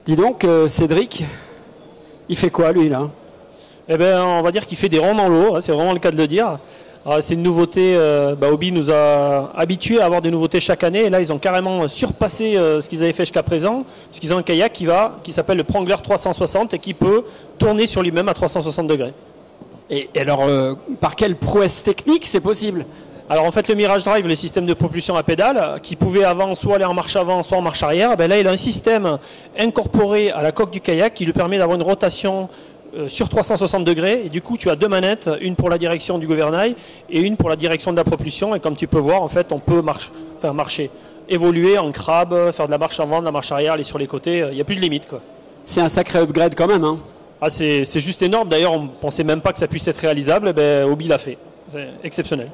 Dis donc, Cédric, il fait quoi lui là? Eh ben, on va dire qu'il fait des ronds dans l'eau, hein, c'est vraiment le cas de le dire. C'est une nouveauté, Hobie nous a habitués à avoir des nouveautés chaque année, et là ils ont carrément surpassé ce qu'ils avaient fait jusqu'à présent, puisqu'ils ont un kayak qui s'appelle le Prangler 360 et qui peut tourner sur lui-même à 360 degrés. Et alors, par quelle prouesse technique c'est possible? Alors en fait le Mirage Drive, le système de propulsion à pédale, qui pouvait avant soit aller en marche avant, soit en marche arrière, ben là il a un système incorporé à la coque du kayak qui lui permet d'avoir une rotation sur 360 degrés, et du coup tu as deux manettes, une pour la direction du gouvernail et une pour la direction de la propulsion, et comme tu peux voir en fait on peut marcher, évoluer en crabe, faire de la marche avant, de la marche arrière, aller sur les côtés, il n'y a plus de limite quoi. C'est un sacré upgrade quand même, hein. Ah, c'est juste énorme, d'ailleurs on ne pensait même pas que ça puisse être réalisable, Hobie l'a fait, c'est exceptionnel.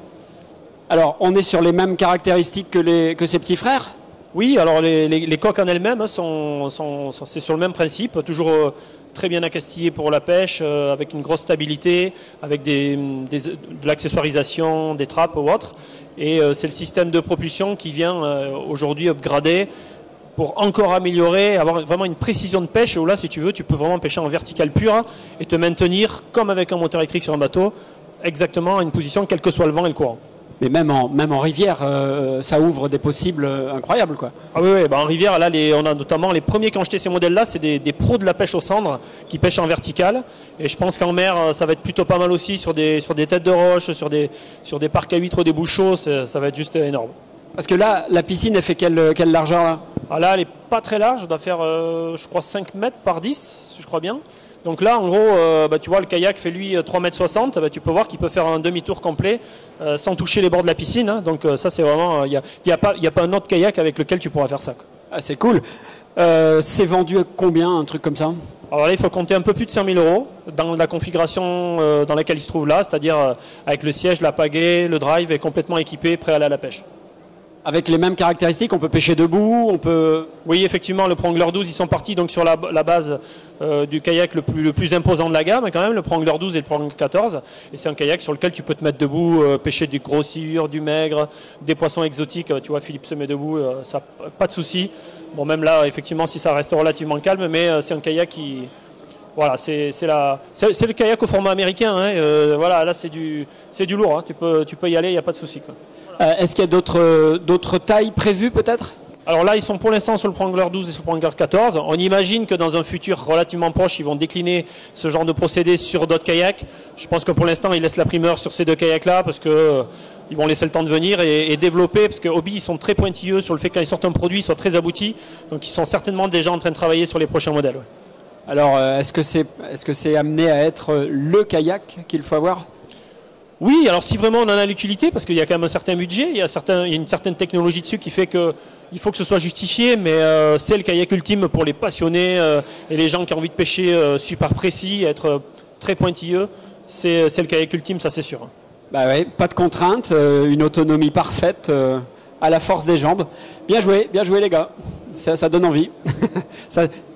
Alors on est sur les mêmes caractéristiques que ses petits frères? Oui, alors les coques en elles-mêmes c'est sur le même principe, toujours très bien accastillé pour la pêche, avec une grosse stabilité, avec de l'accessoirisation, des trappes ou autres. Et c'est le système de propulsion qui vient aujourd'hui upgrader pour encore améliorer, avoir vraiment une précision de pêche. Où là, si tu veux, tu peux vraiment pêcher en vertical pur et te maintenir, comme avec un moteur électrique sur un bateau, exactement à une position, quel que soit le vent et le courant. Mais même en rivière, ça ouvre des possibles incroyables, quoi. Ah oui, en rivière, là, on a notamment les premiers qui ont acheté ces modèles-là, c'est des pros de la pêche au cendre qui pêchent en vertical. Et je pense qu'en mer, ça va être plutôt pas mal aussi sur des têtes de roche, sur des parcs à huîtres, des bouchots, ça va être juste énorme. Parce que là, la piscine, elle fait quelle largeur là? Ah là, elle n'est pas très large, elle doit faire, je crois, 5 mètres par 10, si je crois bien. Donc là, en gros, tu vois, le kayak fait lui 3,60 m, tu peux voir qu'il peut faire un demi-tour complet sans toucher les bords de la piscine. Hein. Donc ça, c'est vraiment... Il n'y a pas un autre kayak avec lequel tu pourras faire ça, quoi. Ah, c'est cool. C'est vendu à combien, un truc comme ça? Alors là, il faut compter un peu plus de 100 000 € dans la configuration dans laquelle il se trouve là, c'est-à-dire avec le siège, la pagaie, le drive est complètement équipé, prêt à aller à la pêche. Avec les mêmes caractéristiques, on peut pêcher debout, on peut... Oui, effectivement, le Prangler 12, ils sont partis donc sur la base du kayak le plus imposant de la gamme, quand même, le Prangler 12 et le Prangler 14. Et c'est un kayak sur lequel tu peux te mettre debout, pêcher du gros sciure, du maigre, des poissons exotiques. Tu vois, Philippe se met debout, ça, pas de souci. Bon, même là, effectivement, si ça reste relativement calme, mais c'est un kayak qui... Voilà, c'est le kayak au format américain. Hein, voilà, là, c'est du lourd. Hein, tu peux y aller, il n'y a pas de souci, quoi. Est-ce qu'il y a d'autres tailles prévues peut-être? Alors là, ils sont pour l'instant sur le Prangler 12 et sur le Prangler 14. On imagine que dans un futur relativement proche, ils vont décliner ce genre de procédé sur d'autres kayaks. Je pense que pour l'instant, ils laissent la primeur sur ces deux kayaks-là parce que ils vont laisser le temps de venir et développer, parce que Hobie, ils sont très pointilleux sur le fait que quand ils sortent un produit, ils soient très aboutis. Donc ils sont certainement déjà en train de travailler sur les prochains modèles. Ouais. Alors, est-ce que c'est amené à être le kayak qu'il faut avoir? Oui, alors si vraiment on en a l'utilité, parce qu'il y a quand même un certain budget, il y a une certaine technologie dessus qui fait qu'il faut que ce soit justifié, mais c'est le kayak ultime pour les passionnés et les gens qui ont envie de pêcher super précis, être très pointilleux. C'est le kayak ultime, ça c'est sûr. Bah ouais, pas de contraintes, une autonomie parfaite à la force des jambes. Bien joué les gars. Ça donne envie.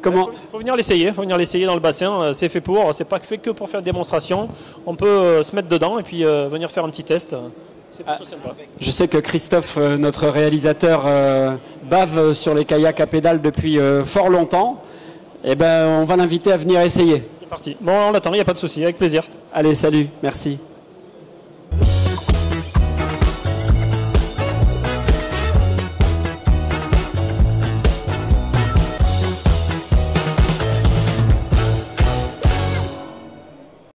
Comment... Il faut venir l'essayer, dans le bassin, c'est fait pour, c'est pas fait que pour faire une démonstration. On peut se mettre dedans et puis venir faire un petit test. C'est plutôt sympa. Je sais que Christophe, notre réalisateur, bave sur les kayaks à pédale depuis fort longtemps. Eh ben, on va l'inviter à venir essayer. C'est parti. Bon, on l'attend, il n'y a pas de souci, avec plaisir. Allez, salut, merci.